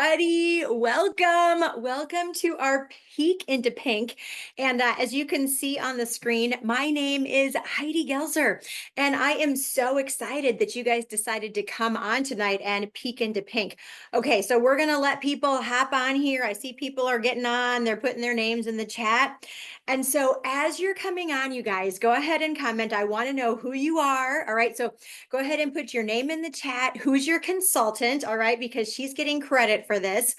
everybody. Welcome to our Peek into Pink. And as you can see on the screen, my name is Heidi Gelzer. And I am so excited that you guys decided to come on tonight and peek into pink. Okay, so we're going to let people hop on here. I see people are getting on, they're putting their names in the chat. And so as you're coming on, you guys, go ahead and comment. I want to know who you are. All right, so go ahead and put your name in the chat. Who's your consultant? All right, because she's getting credit for this.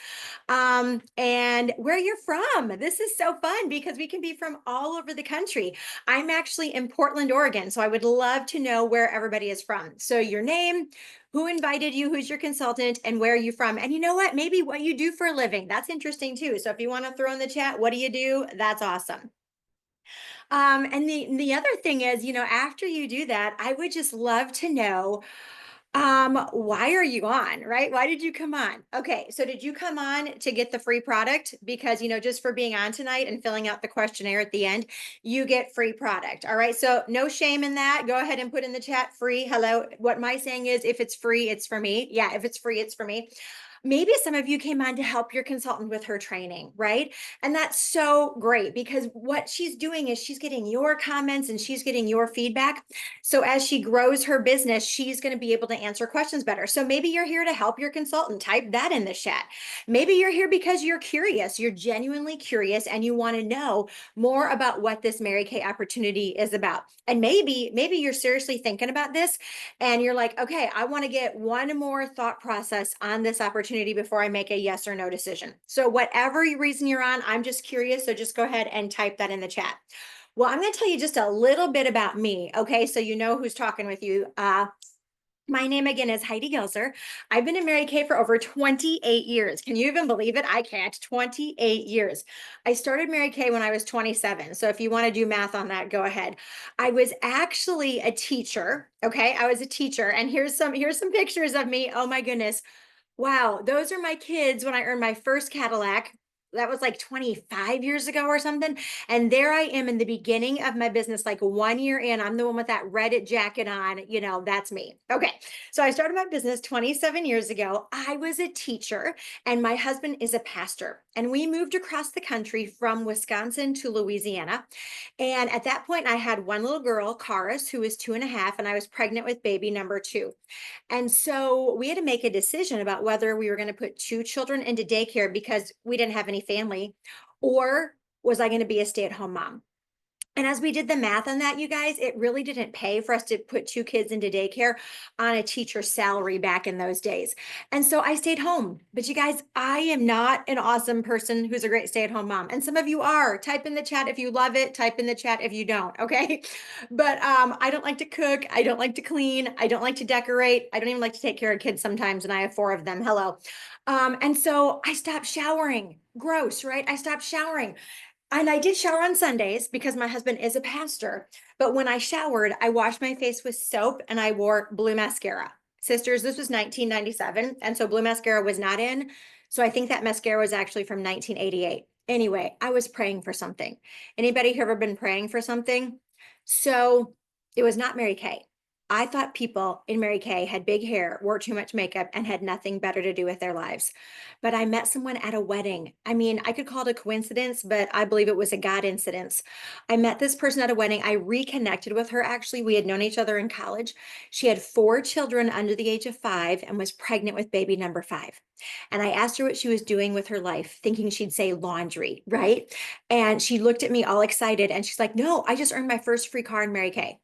And where you're from. This is so fun because we can be from all over the country. I'm actually in Portland, Oregon, so I would love to know where everybody is from. So your name, who invited you, who's your consultant, and where are you from? And you know what? Maybe what you do for a living. That's interesting too. So if you want to throw in the chat, what do you do? That's awesome. And the other thing is, after you do that, I would just love to know, why are you on, right? Why did you come on? Okay, so did you come on to get the free product? Because, just for being on tonight and filling out the questionnaire at the end, you get free product. All right, so no shame in that. Go ahead and put in the chat free. Hello. What my saying is, if it's free, it's for me. Yeah, if it's free, it's for me. Maybe some of you came on to help your consultant with her training, right? And that's so great because what she's doing is she's getting your comments and she's getting your feedback. So as she grows her business, she's going to be able to answer questions better. So maybe you're here to help your consultant. Type that in the chat. Maybe you're here because you're curious. You're genuinely curious and you want to know more about what this Mary Kay opportunity is about. And maybe you're seriously thinking about this and you're like, okay, I want to get one more thought process on this opportunity before I make a yes or no decision. So whatever reason you're on, I'm just curious. So just go ahead and type that in the chat. Well, I'm going to tell you just a little bit about me. Okay, so you know who's talking with you. My name again is Heidi Gelzer. I've been in Mary Kay for over 28 years. Can you even believe it? I can't. 28 years. I started Mary Kay when I was 27. So if you want to do math on that, go ahead. I was actually a teacher. Okay, I was a teacher, and here's some pictures of me. Oh my goodness. Wow, those are my kids when I earned my first Cadillac. That was like 25 years ago or something. And there I am in the beginning of my business, like 1 year in. I'm the one with that Reddit jacket on. That's me. Okay. So I started my business 27 years ago. I was a teacher, and my husband is a pastor. And we moved across the country from Wisconsin to Louisiana. And at that point, I had one little girl, Karis, who was 2.5, and I was pregnant with baby number 2. And so we had to make a decision about whether we were going to put 2 children into daycare because we didn't have any family, or was I going to be a stay-at-home mom? And as we did the math on that, you guys, it really didn't pay for us to put 2 kids into daycare on a teacher's salary back in those days. And so I stayed home. But you guys, I am not an awesome person who's a great stay-at-home mom. And some of you are. Type in the chat if you love it. Type in the chat if you don't. Okay. But I don't like to cook. I don't like to clean. I don't like to decorate. I don't even like to take care of kids sometimes. And I have 4 of them. Hello. And so I stopped showering. Gross, right? I stopped showering. And I did shower on Sundays because my husband is a pastor. But when I showered, I washed my face with soap and I wore blue mascara. Sisters, this was 1997. And so blue mascara was not in. So I think that mascara was actually from 1988. Anyway, I was praying for something. Anybody here ever been praying for something? So it was not Mary Kay. I thought people in Mary Kay had big hair, wore too much makeup, and had nothing better to do with their lives. But I met someone at a wedding. I mean, I could call it a coincidence, but I believe it was a God incidence. I met this person at a wedding. I reconnected with her. Actually, we had known each other in college. She had 4 children under the age of 5 and was pregnant with baby number 5. And I asked her what she was doing with her life, thinking she'd say laundry, right? And she looked at me all excited and she's like, no, I just earned my first free car in Mary Kay.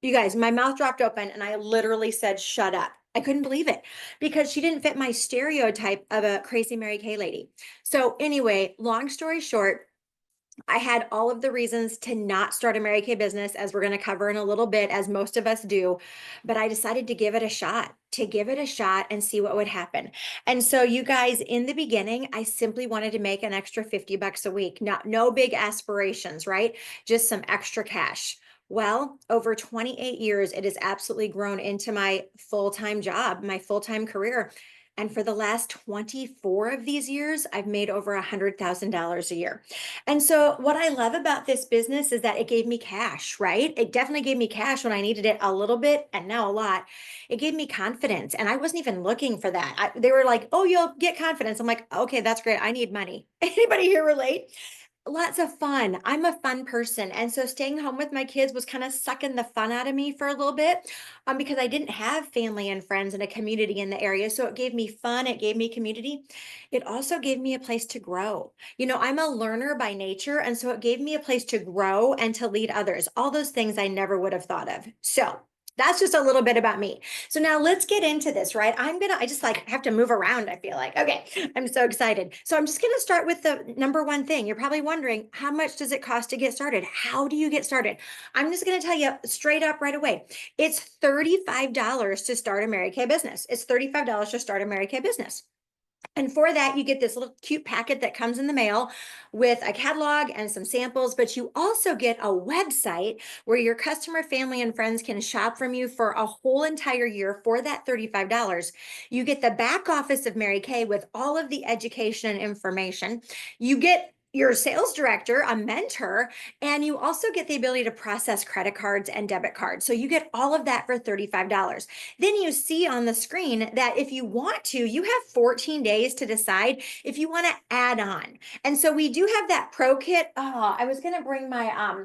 You guys, my mouth dropped open and I literally said, shut up. I couldn't believe it because she didn't fit my stereotype of a crazy Mary Kay lady. So anyway, long story short, I had all of the reasons to not start a Mary Kay business, as we're going to cover in a little bit, as most of us do. But I decided to give it a shot, and see what would happen. And so, you guys, in the beginning, I simply wanted to make an extra $50 a week. No big aspirations, right? Just some extra cash. Well, over 28 years, it has absolutely grown into my full-time job, my full-time career. And for the last 24 of these years, I've made over $100,000 a year. And so, what I love about this business is that it gave me cash, right? It definitely gave me cash when I needed it a little bit and now a lot. It gave me confidence. And I wasn't even looking for that. They were like, oh, you'll get confidence. I'm like, okay, that's great. I need money. Anybody here relate? Lots of fun. I'm a fun person. And so staying home with my kids was kind of sucking the fun out of me for a little bit, because I didn't have family and friends and a community in the area. So it gave me fun. It gave me community. It also gave me a place to grow. I'm a learner by nature. And so it gave me a place to grow and to lead others. All those things I never would have thought of. So that's just a little bit about me. So now let's get into this, right? I just like have to move around, I feel like. Okay, I'm so excited. So I'm just gonna start with the number one thing. You're probably wondering, how much does it cost to get started? How do you get started? I'm just gonna tell you straight up right away. It's $35 to start a Mary Kay business. It's $35 to start a Mary Kay business. And for that, you get this little cute packet that comes in the mail with a catalog and some samples, but you also get a website where your customer, family, and friends can shop from you for a whole entire year for that $35. You get the back office of Mary Kay with all of the education and information. You get your sales director, a mentor, and you also get the ability to process credit cards and debit cards. So you get all of that for $35. Then you see on the screen that if you want to, you have 14 days to decide if you want to add on. And so we do have that pro kit. Oh, I was going to bring my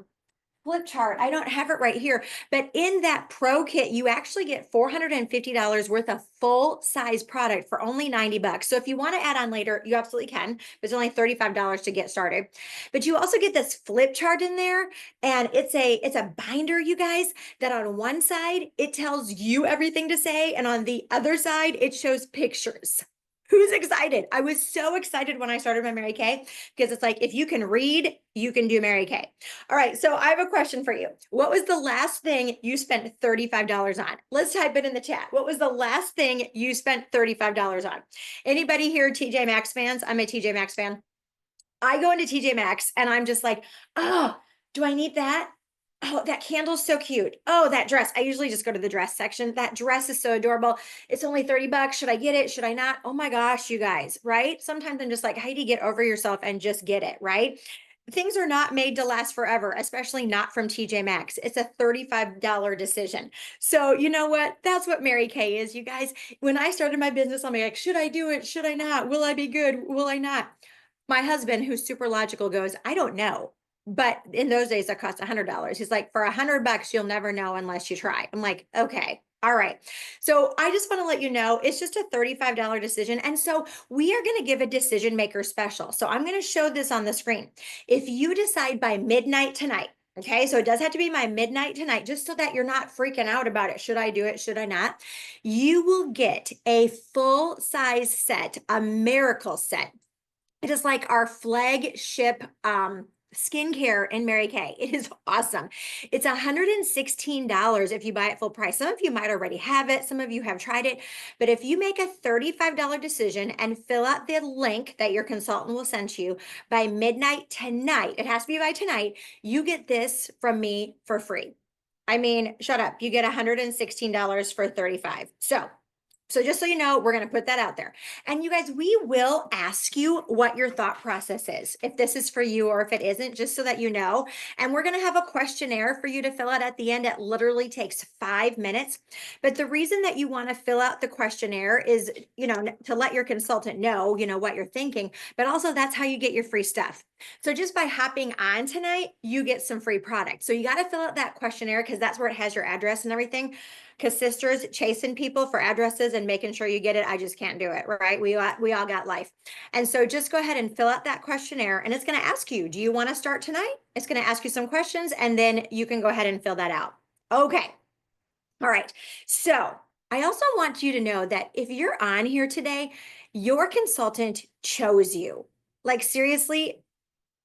flip chart. I don't have it right here, but in that pro kit, you actually get $450 worth of full size product for only 90 bucks. So if you want to add on later, you absolutely can. It's only $35 to get started. But you also get this flip chart in there, and it's a binder, you guys, that on one side it tells you everything to say, and on the other side it shows pictures. Who's excited? I was so excited when I started my Mary Kay, because it's like, if you can read, you can do Mary Kay. All right, so I have a question for you. What was the last thing you spent $35 on? Let's type it in the chat. What was the last thing you spent $35 on? Anybody here TJ Maxx fans? I'm a TJ Maxx fan. I go into TJ Maxx and I'm just like, oh, do I need that? Oh, that candle's so cute. Oh, that dress. I usually just go to the dress section. That dress is so adorable. It's only 30 bucks. Should I get it? Should I not? Oh my gosh, you guys, right? Sometimes I'm just like, Heidi, get over yourself and just get it, right? Things are not made to last forever, especially not from TJ Maxx. It's a $35 decision. So you know what? That's what Mary Kay is, you guys. When I started my business, I'm like, should I do it? Should I not? Will I be good? Will I not? My husband, who's super logical, goes, I don't know. But in those days, that cost $100. He's like, for $100, you'll never know unless you try. I'm like, okay. All right. So I just want to let you know, it's just a $35 decision. And so we are going to give a decision maker special. So I'm going to show this on the screen. If you decide by midnight tonight, okay, so it does have to be my midnight tonight, just so that you're not freaking out about it. Should I do it? Should I not? You will get a full size set, a miracle set. It is like our flagship skincare in Mary Kay. It is awesome. It's $116 if you buy it full price. Some of you might already have it. Some of you have tried it. But if you make a $35 decision and fill out the link that your consultant will send to you by midnight tonight, it has to be by tonight, you get this from me for free. I mean, shut up. You get $116 for 35. So just so you know, we're going to put that out there. And you guys, we will ask you what your thought process is, if this is for you or if it isn't, just so that you know. And we're going to have a questionnaire for you to fill out at the end. It literally takes 5 minutes. But the reason that you want to fill out the questionnaire is, to let your consultant know, what you're thinking, but also that's how you get your free stuff. So just by hopping on tonight, you get some free product. So you got to fill out that questionnaire, because that's where it has your address and everything. Because sisters, chasing people for addresses and making sure you get it, I just can't do it, right? We all got life. And so just go ahead and fill out that questionnaire, and it's going to ask you, do you want to start tonight? It's going to ask you some questions, and then you can go ahead and fill that out. Okay. All right. So I also want you to know that if you're on here today, your consultant chose you. Like, seriously,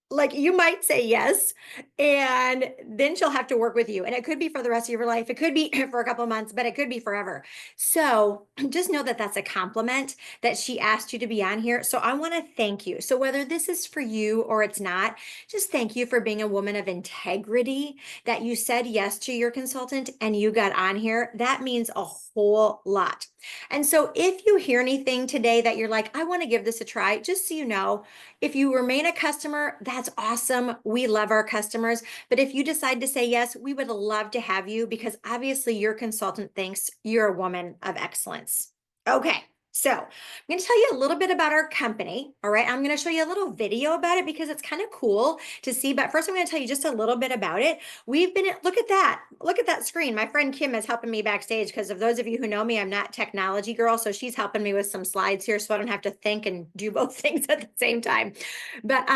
Like you might say yes, and then she'll have to work with you. And it could be for the rest of your life. It could be for a couple of months, but it could be forever. So just know that that's a compliment that she asked you to be on here. So I want to thank you. So whether this is for you or it's not, just thank you for being a woman of integrity, that you said yes to your consultant and you got on here. That means a whole lot. And so if you hear anything today that you're like, I want to give this a try, just so you know, if you remain a customer, that's awesome. We love our customers. But if you decide to say yes, we would love to have you because obviously your consultant thinks you're a woman of excellence. Okay. So I'm going to tell you a little bit about our company. All right. I'm going to show you a little video about it because it's kind of cool to see. But first, I'm going to tell you just a little bit about it. We've been, look at that. Look at that screen. My friend Kim is helping me backstage because of those of you who know me, I'm not technology girl. So she's helping me with some slides here so I don't have to think and do both things at the same time. But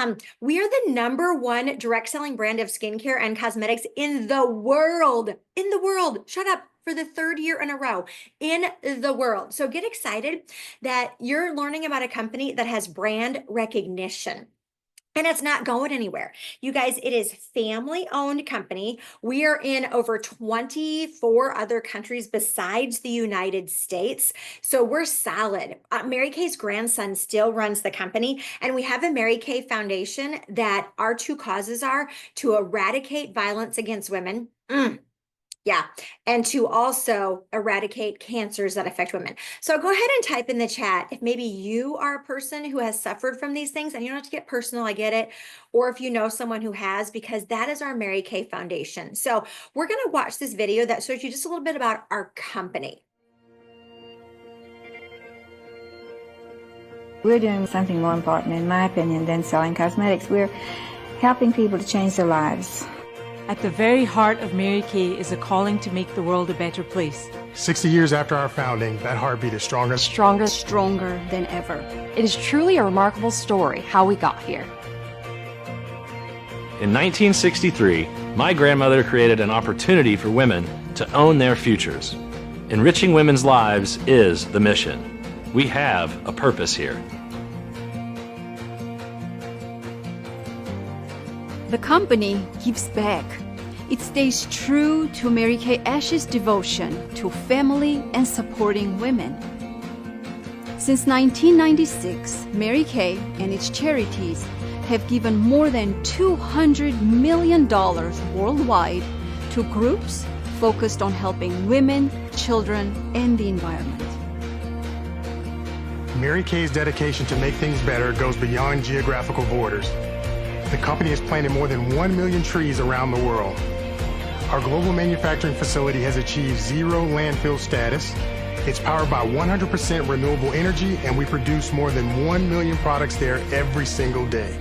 we are the #1 direct selling brand of skincare and cosmetics in the world. In the world. Shut up. For the 3rd year in a row in the world. So get excited that you're learning about a company that has brand recognition. And it's not going anywhere. You guys, it is family-owned company. We are in over 24 other countries besides the United States. So we're solid. Mary Kay's grandson still runs the company, and we have a Mary Kay Foundation that our 2 causes are to eradicate violence against women. Yeah, and to also eradicate cancers that affect women. So go ahead and type in the chat if maybe you are a person who has suffered from these things, and you don't have to get personal, I get it, or if you know someone who has, because that is our Mary Kay Foundation. So we're going to watch this video that shows you just a little bit about our company. We're doing something more important, in my opinion, than selling cosmetics. We're helping people to change their lives. At the very heart of Mary Kay is a calling to make the world a better place. 60 years after our founding, that heartbeat is stronger. Stronger than ever. It is truly a remarkable story how we got here. In 1963, my grandmother created an opportunity for women to own their futures. Enriching women's lives is the mission. We have a purpose here. The company gives back. It stays true to Mary Kay Ash's devotion to family and supporting women. Since 1996, Mary Kay and its charities have given more than $200 million worldwide to groups focused on helping women, children, and the environment. Mary Kay's dedication to make things better goes beyond geographical borders. The company has planted more than 1 million trees around the world. Our global manufacturing facility has achieved zero landfill status. It's powered by 100% renewable energy, and we produce more than 1 million products there every single day.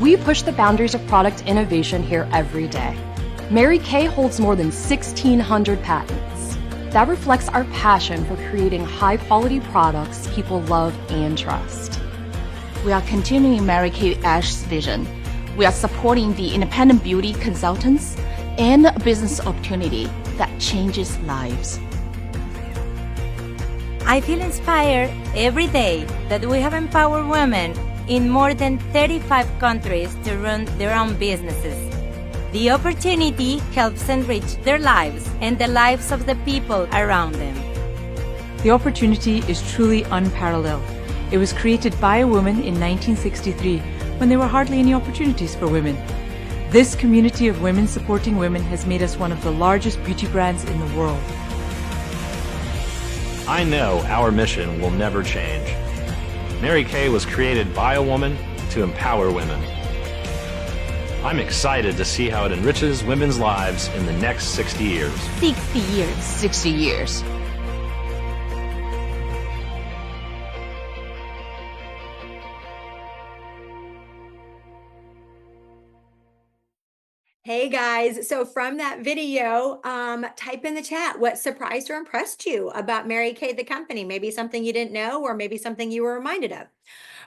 We push the boundaries of product innovation here every day. Mary Kay holds more than 1,600 patents. That reflects our passion for creating high-quality products people love and trust. We are continuing Mary Kay Ash's vision. We are supporting the independent beauty consultants and a business opportunity that changes lives. I feel inspired every day that we have empowered women in more than 35 countries to run their own businesses. The opportunity helps enrich their lives and the lives of the people around them. The opportunity is truly unparalleled. It was created by a woman in 1963 when there were hardly any opportunities for women. This community of women supporting women has made us one of the largest beauty brands in the world. I know our mission will never change. Mary Kay was created by a woman to empower women. I'm excited to see how it enriches women's lives in the next 60 years. 60 years. 60 years. Hey guys, so from that video, type in the chat what surprised or impressed you about Mary Kay, the company. Maybe something you didn't know, or maybe something you were reminded of.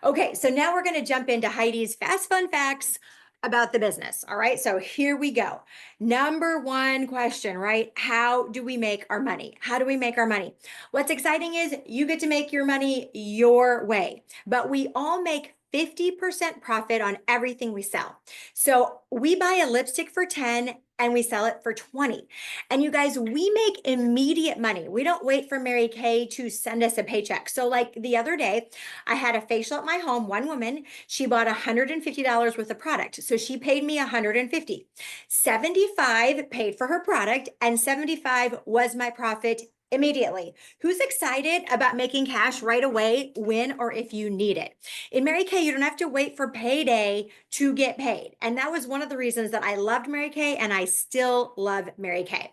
Okay, so now we're going to jump into Heidi's fast fun facts about the business. All right, so here we go. #1 question, right? How do we make our money? How do we make our money? What's exciting is you get to make your money your way, but we all make 50% profit on everything we sell. So we buy a lipstick for 10 and we sell it for 20. And you guys, we make immediate money. We don't wait for Mary Kay to send us a paycheck. So like the other day, I had a facial at my home, one woman, she bought $150 worth of product. So she paid me $150. 75 paid for her product and 75 was my profit immediately. Who's excited about making cash right away when or if you need it? In Mary Kay, you don't have to wait for payday to get paid. And that was one of the reasons that I loved Mary Kay and I still love Mary Kay.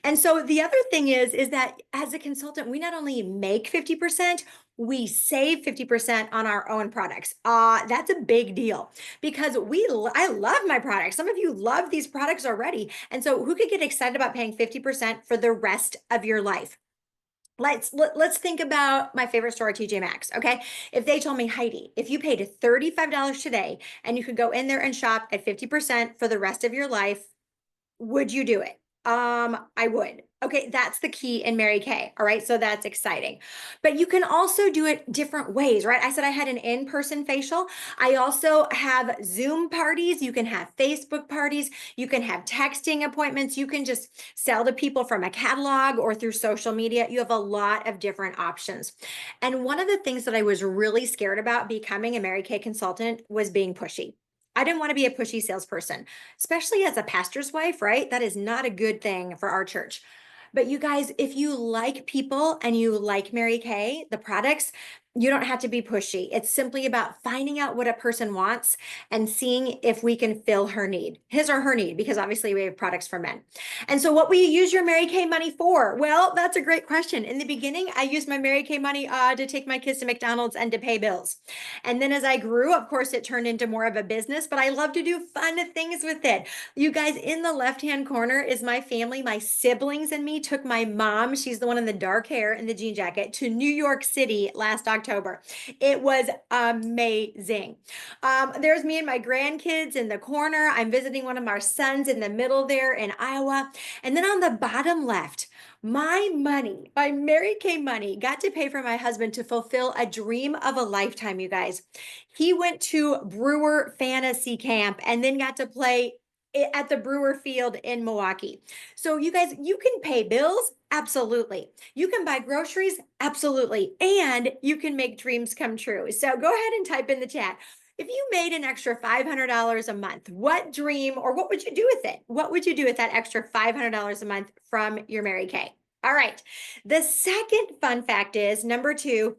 And so the other thing is that as a consultant, we not only make 50%, we save 50% on our own products. That's a big deal because I love my products. Some of you love these products already. And so who could get excited about paying 50% for the rest of your life? Let's think about my favorite store, TJ Maxx. Okay. If they told me, Heidi, if you paid $35 today and you could go in there and shop at 50% for the rest of your life, would you do it? I would. Okay, that's the key in Mary Kay. All right, so that's exciting. But you can also do it different ways, right? I said I had an in-person facial. I also have Zoom parties. You can have Facebook parties. You can have texting appointments. You can just sell to people from a catalog or through social media. You have a lot of different options. And one of the things that I was really scared about becoming a Mary Kay consultant was being pushy. I didn't want to be a pushy salesperson, especially as a pastor's wife, right? That is not a good thing for our church. But you guys, if you like people and you like Mary Kay, the products, you don't have to be pushy. It's simply about finding out what a person wants and seeing if we can fill her need, his or her need, because obviously we have products for men. And so what will you use your Mary Kay money for? Well, that's a great question. In the beginning, I used my Mary Kay money to take my kids to McDonald's and to pay bills. And then as I grew, of course, it turned into more of a business, but I love to do fun things with it. You guys, in the left-hand corner is my family. My siblings and me took my mom, she's the one in the dark hair and the jean jacket, to New York City last October. It was amazing. There's me and my grandkids in the corner. I'm visiting one of our sons in the middle there in Iowa. And then on the bottom left, my money, my Mary Kay money, got to pay for my husband to fulfill a dream of a lifetime, you guys. He went to Brewer Fantasy Camp and then got to play at the Brewer Field in Milwaukee. So you guys, you can pay bills. Absolutely. You can buy groceries. Absolutely. And you can make dreams come true. So go ahead and type in the chat. If you made an extra $500 a month, what dream or what would you do with it? What would you do with that extra $500 a month from your Mary Kay? All right. The second fun fact is number 2,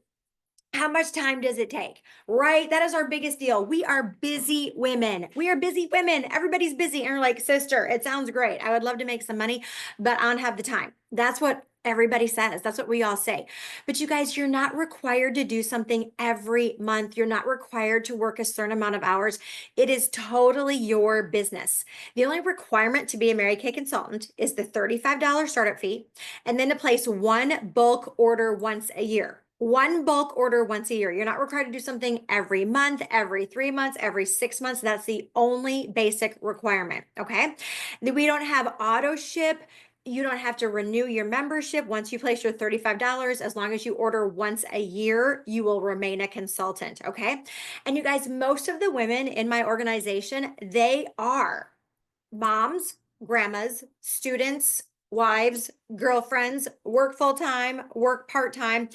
how much time does it take? Right? That is our biggest deal. We are busy women. We are busy women. Everybody's busy. And you're like, sister, it sounds great. I would love to make some money, but I don't have the time. That's what everybody says. That's what we all say. But you guys, you're not required to do something every month. You're not required to work a certain amount of hours. It is totally your business. The only requirement to be a Mary Kay consultant is the $35 startup fee, and then to place one bulk order once a year. One bulk order once a year. You're not required to do something every month, every 3 months, every 6 months. That's the only basic requirement. Okay. We don't have auto ship. You don't have to renew your membership once you place your $35. As long as you order once a year, you will remain a consultant. Okay. And you guys, most of the women in my organization, they are moms, grandmas, students, wives, girlfriends, work full-time, work part-time,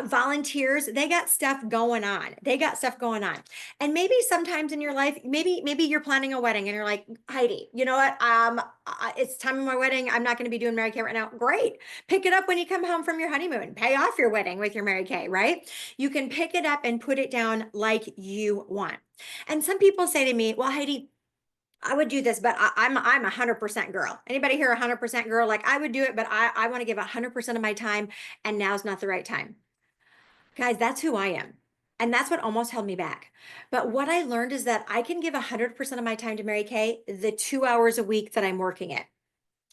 volunteers. They got stuff going on. And maybe sometimes in your life, maybe you're planning a wedding and you're like, Heidi, you know what? It's time of my wedding. I'm not going to be doing Mary Kay right now. Great. Pick it up when you come home from your honeymoon. Pay off your wedding with your Mary Kay, right? You can pick it up and put it down like you want. And some people say to me, well, Heidi, I would do this, but I'm a 100% girl. Anybody here 100% girl? Like I would do it, but I want to give 100% of my time and now's not the right time. Guys, that's who I am. And that's what almost held me back. But what I learned is that I can give 100% of my time to Mary Kay the 2 hours a week that I'm working it.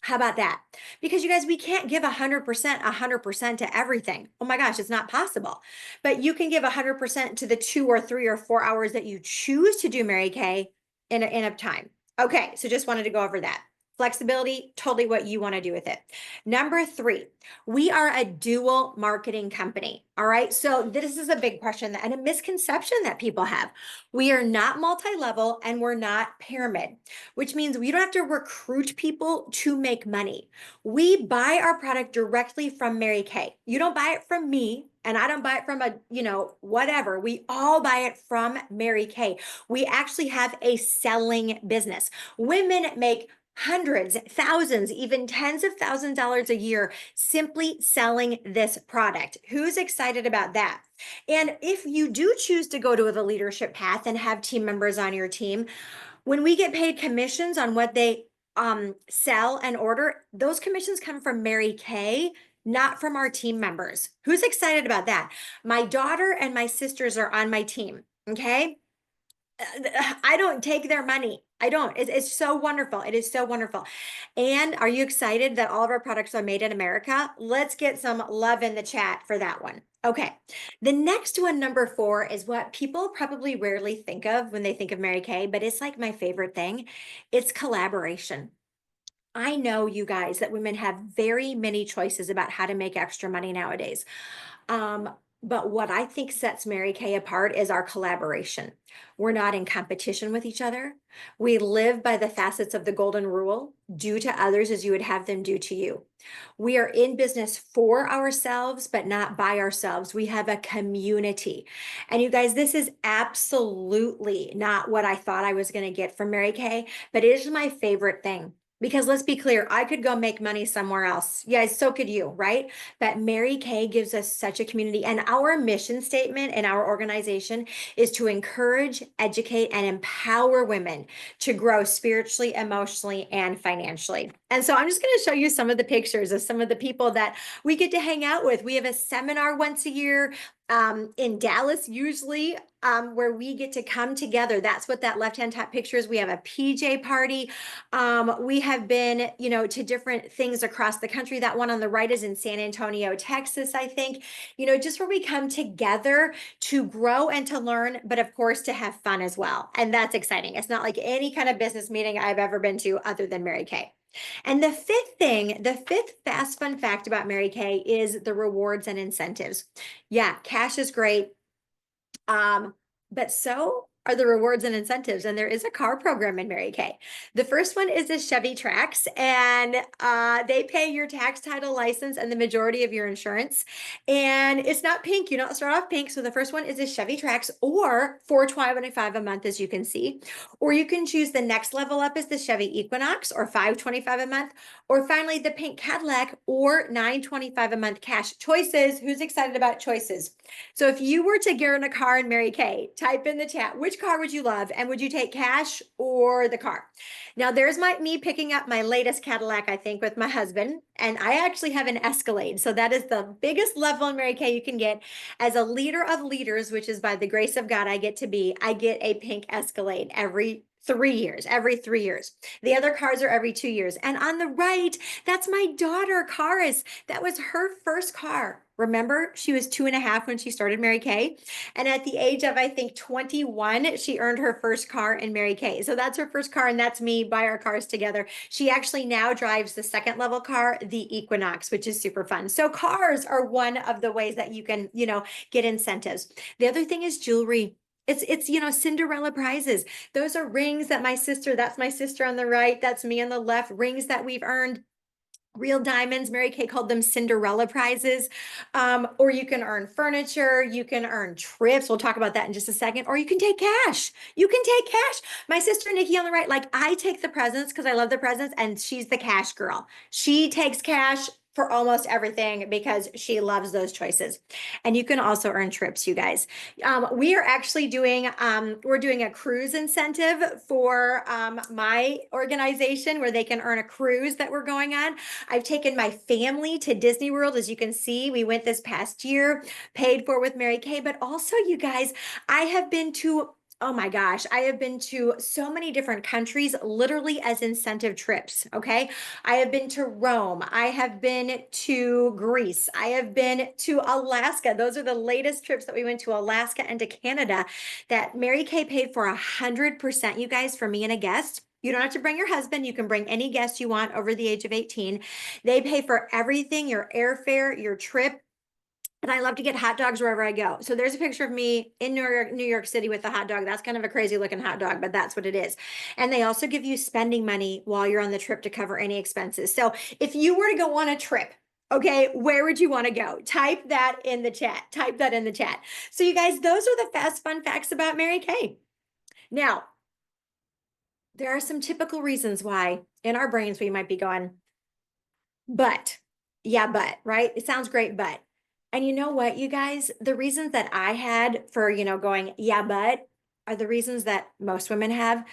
How about that? Because you guys, we can't give 100% to everything. Oh my gosh, it's not possible. But you can give 100% to the 2 or 3 or 4 hours that you choose to do Mary Kay in a time. Okay, so just wanted to go over that. Flexibility, totally what you want to do with it. Number 3, we are a dual marketing company. All right. So this is a big question and a misconception that people have. We are not multi-level and we're not pyramid, which means we don't have to recruit people to make money. We buy our product directly from Mary Kay. You don't buy it from me. And I don't buy it from whatever. We all buy it from Mary Kay. We actually have a selling business. Women make hundreds, thousands, even tens of thousands of dollars a year simply selling this product. Who's excited about that? And if you do choose to go to the leadership path and have team members on your team, when we get paid commissions on what they sell and order, those commissions come from Mary Kay, not from our team members. Who's excited about that? My daughter and my sisters are on my team. Okay. I don't take their money. I don't. It's so wonderful. It is so wonderful. And are you excited that all of our products are made in America? Let's get some love in the chat for that one. Okay. The next one, number 4, is what people probably rarely think of when they think of Mary Kay, but it's like my favorite thing. It's collaboration. I know, you guys, that women have very many choices about how to make extra money nowadays. But what I think sets Mary Kay apart is our collaboration. We're not in competition with each other. We live by the facets of the golden rule: do to others as you would have them do to you. We are in business for ourselves, but not by ourselves. We have a community. And you guys, this is absolutely not what I thought I was going to get from Mary Kay, but it is my favorite thing. Because let's be clear, I could go make money somewhere else. Yeah, so could you, right? But Mary Kay gives us such a community. And our mission statement in our organization is to encourage, educate, and empower women to grow spiritually, emotionally, and financially. And so I'm just going to show you some of the pictures of some of the people that we get to hang out with. We have a seminar once a year in Dallas, usually, where we get to come together. That's what that left-hand top picture is. We have a PJ party. We have been, to different things across the country. That one on the right is in San Antonio, Texas, I think, just where we come together to grow and to learn, but of course to have fun as well. And that's exciting. It's not like any kind of business meeting I've ever been to other than Mary Kay. And the fifth fast fun fact about Mary Kay is the rewards and incentives. Yeah, cash is great. But so are the rewards and incentives. And there is a car program in Mary Kay. The first one is a Chevy Trax, and they pay your tax, title, license, and the majority of your insurance. And it's not pink. You don't start off pink. So the first one is a Chevy Trax, or $425 a month, as you can see. Or you can choose the next level up is the Chevy Equinox, or $525 a month. Or finally, the pink Cadillac, or $925 a month cash. Choices. Who's excited about choices? So if you were to get in a car in Mary Kay, type in the chat, which car would you love? And would you take cash or the car? Now there's me picking up my latest Cadillac, I think, with my husband. And I actually have an Escalade. So that is the biggest level in Mary Kay you can get. As a leader of leaders, which is by the grace of God I get to be, I get a pink Escalade every 3 years. The other cars are every 2 years. And on the right, that's my daughter, Karis. That was her first car. Remember, she was 2.5 when she started Mary Kay. And at the age of, I think, 21, she earned her first car in Mary Kay. So that's her first car, and that's me by our cars together. She actually now drives the second level car, the Equinox, which is super fun. So cars are one of the ways that you can, get incentives. The other thing is jewelry. It's Cinderella prizes. Those are rings that that's my sister on the right, that's me on the left, rings that we've earned. Real diamonds. Mary Kay called them Cinderella prizes. Or you can earn furniture. You can earn trips. We'll talk about that in just a second. Or you can take cash. My sister Nikki on the right, I take the presents because I love the presents, and she's the cash girl. She takes cash for almost everything because she loves those choices. And you can also earn trips, you guys. We are actually doing a cruise incentive for my organization, where they can earn a cruise that we're going on. I've taken my family to Disney World. As you can see, we went this past year, paid for with Mary Kay, but also, you guys, I have been to so many different countries, literally as incentive trips, okay? I have been to Rome. I have been to Greece. I have been to Alaska. Those are the latest trips that we went to, Alaska and to Canada, that Mary Kay paid for 100%, you guys, for me and a guest. You don't have to bring your husband. You can bring any guest you want over the age of 18. They pay for everything, your airfare, your trip. And I love to get hot dogs wherever I go. So there's a picture of me in New York City with a hot dog. That's kind of a crazy looking hot dog, but that's what it is. And they also give you spending money while you're on the trip to cover any expenses. So if you were to go on a trip, okay, where would you want to go? Type that in the chat. Type that in the chat. So you guys, those are the fast, fun facts about Mary Kay. Now, there are some typical reasons why in our brains we might be going, but, yeah, but, right? It sounds great, but. And you know what, you guys, the reasons that I had for, going, yeah, but are the reasons that most women have.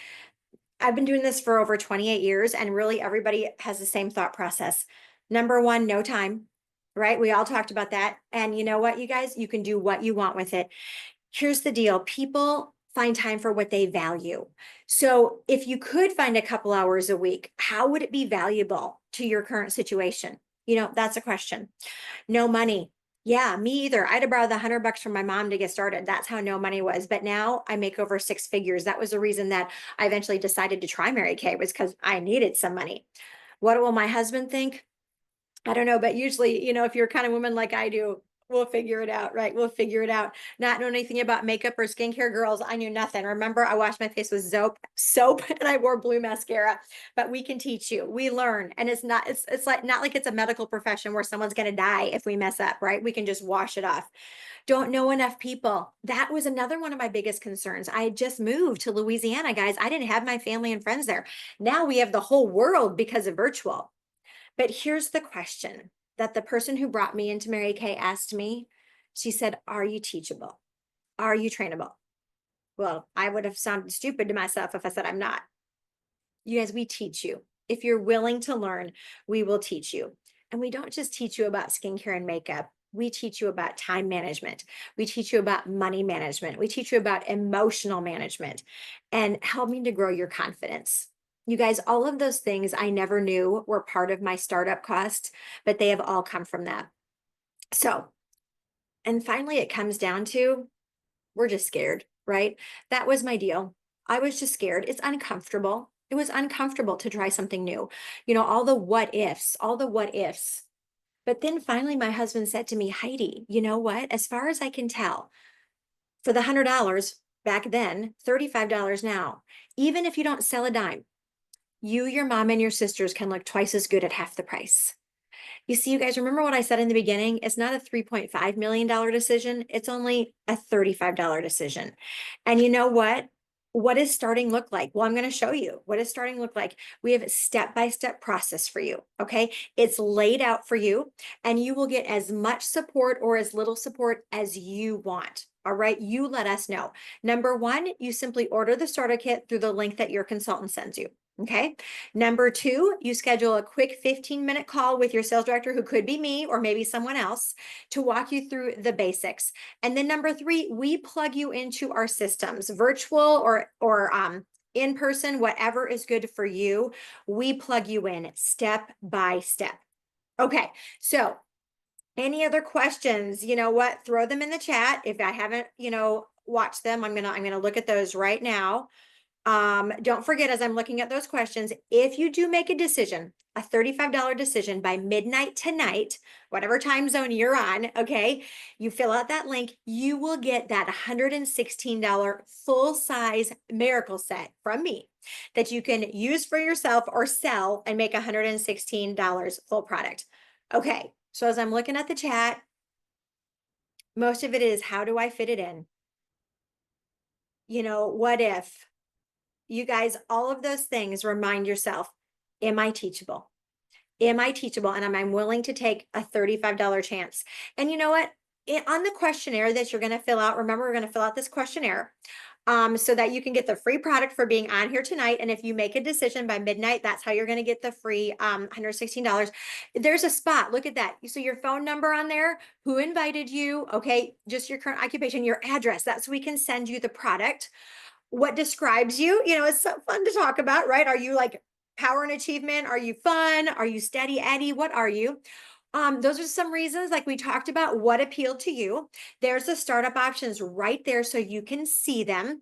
I've been doing this for over 28 years, and really everybody has the same thought process. Number one, no time, right? We all talked about that. And you know what, you guys, you can do what you want with it. Here's the deal. People find time for what they value. So if you could find a couple hours a week, how would it be valuable to your current situation? That's a question. No money. Yeah, me either. I had to borrow the $100 from my mom to get started. That's how no money was. But now I make over 6 figures. That was the reason that I eventually decided to try Mary Kay, was because I needed some money. What will my husband think? I don't know, but usually, if you're a kind of woman like I do, we'll figure it out, right? We'll figure it out. Not knowing anything about makeup or skincare, girls, I knew nothing. Remember, I washed my face with soap and I wore blue mascara, but we can teach you. We learn. And it's not like it's a medical profession where someone's going to die if we mess up, right? We can just wash it off. Don't know enough people. That was another one of my biggest concerns. I had just moved to Louisiana, guys. I didn't have my family and friends there. Now we have the whole world because of virtual. But here's the question that the person who brought me into Mary Kay asked me. She said, are you teachable? Are you trainable? Well, I would have sounded stupid to myself if I said I'm not. You guys, we teach you. If you're willing to learn, we will teach you. And we don't just teach you about skincare and makeup. We teach you about time management. We teach you about money management. We teach you about emotional management and helping to grow your confidence. You guys, all of those things I never knew were part of my startup cost, but they have all come from that. So, and finally, it comes down to, we're just scared, right? That was my deal. I was just scared. It's uncomfortable. It was uncomfortable to try something new. All the what ifs. But then finally, my husband said to me, Heidi, you know what? As far as I can tell, for the $100 back then, $35 now, even if you don't sell a dime, you, your mom, and your sisters can look twice as good at half the price. You see, you guys, remember what I said in the beginning? It's not a $3.5 million decision. It's only a $35 decision. And you know what? What does starting look like? Well, I'm going to show you. What does starting look like? We have a step-by-step process for you, okay? It's laid out for you, and you will get as much support or as little support as you want. All right, you let us know. Number one, you simply order the starter kit through the link that your consultant sends you. Okay. Number two, you schedule a quick 15-minute call with your sales director, who could be me or maybe someone else, to walk you through the basics. And then number three, we plug you into our systems, virtual or in person, whatever is good for you. We plug you in step by step. Okay. So any other questions? You know what? Throw them in the chat. If I haven't, watched them, I'm gonna look at those right now. Don't forget, as I'm looking at those questions, if you do make a decision, a $35 decision by midnight tonight, whatever time zone you're on, okay, you fill out that link, you will get that $116 full-size miracle set from me that you can use for yourself or sell and make $116 full product. Okay, so as I'm looking at the chat, most of it is, how do I fit it in? What if? You guys, all of those things, remind yourself, am I teachable? Am I teachable? And am I willing to take a $35 chance? And you know what? On the questionnaire that you're going to fill out, remember, we're going to fill out this questionnaire so that you can get the free product for being on here tonight. And if you make a decision by midnight, that's how you're going to get the free $116. There's a spot. Look at that. So your phone number on there, who invited you, okay, just your current occupation, your address. That's so we can send you the product. What describes you? It's so fun to talk about, right? Are you like power and achievement? Are you fun? Are you steady Eddie? What are you? Those are some reasons, like we talked about, what appealed to you. There's the startup options right there so you can see them.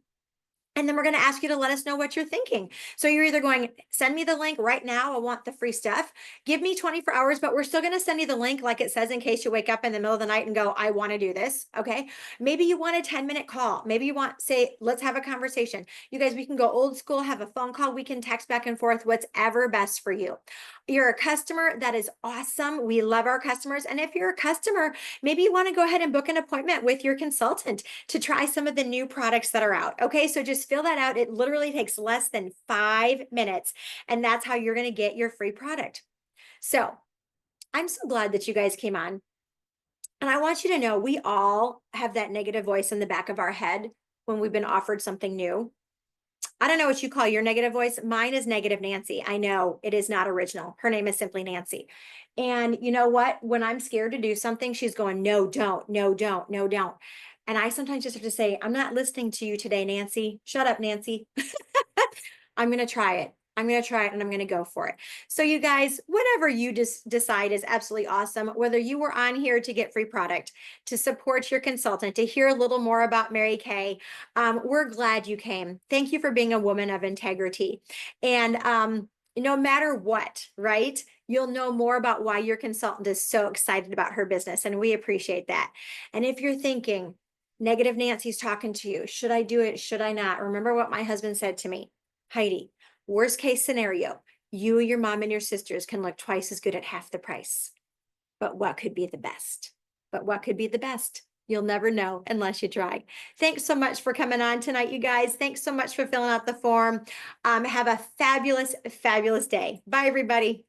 And then we're going to ask you to let us know what you're thinking. So you're either going, send me the link right now. I want the free stuff. Give me 24 hours, but we're still going to send you the link like it says in case you wake up in the middle of the night and go, I want to do this. Okay. Maybe you want a 10-minute call. Maybe you want, say, let's have a conversation. You guys, we can go old school, have a phone call. We can text back and forth, whatever best for you. You're a customer. That is awesome. We love our customers. And if you're a customer, maybe you want to go ahead and book an appointment with your consultant to try some of the new products that are out. Okay. So just fill that out. It literally takes less than 5 minutes. And that's how you're going to get your free product. So I'm so glad that you guys came on. And I want you to know we all have that negative voice in the back of our head when we've been offered something new. I don't know what you call your negative voice. Mine is Negative Nancy. I know it is not original. Her name is simply Nancy. And you know what? When I'm scared to do something, she's going, no, don't, no, don't, no, don't. And I sometimes just have to say, I'm not listening to you today, Nancy. Shut up, Nancy. I'm going to try it. I'm going to try it and I'm going to go for it. So you guys, whatever you decide is absolutely awesome. Whether you were on here to get free product, to support your consultant, to hear a little more about Mary Kay, we're glad you came. Thank you for being a woman of integrity. And no matter what, right? You'll know more about why your consultant is so excited about her business. And we appreciate that. And if you're thinking, Negative Nancy's talking to you, should I do it? Should I not? Remember what my husband said to me, Heidi, worst case scenario, you, your mom, and your sisters can look twice as good at half the price. But what could be the best? But what could be the best? You'll never know unless you try. Thanks so much for coming on tonight, you guys. Thanks so much for filling out the form. Have a fabulous, fabulous day. Bye, everybody.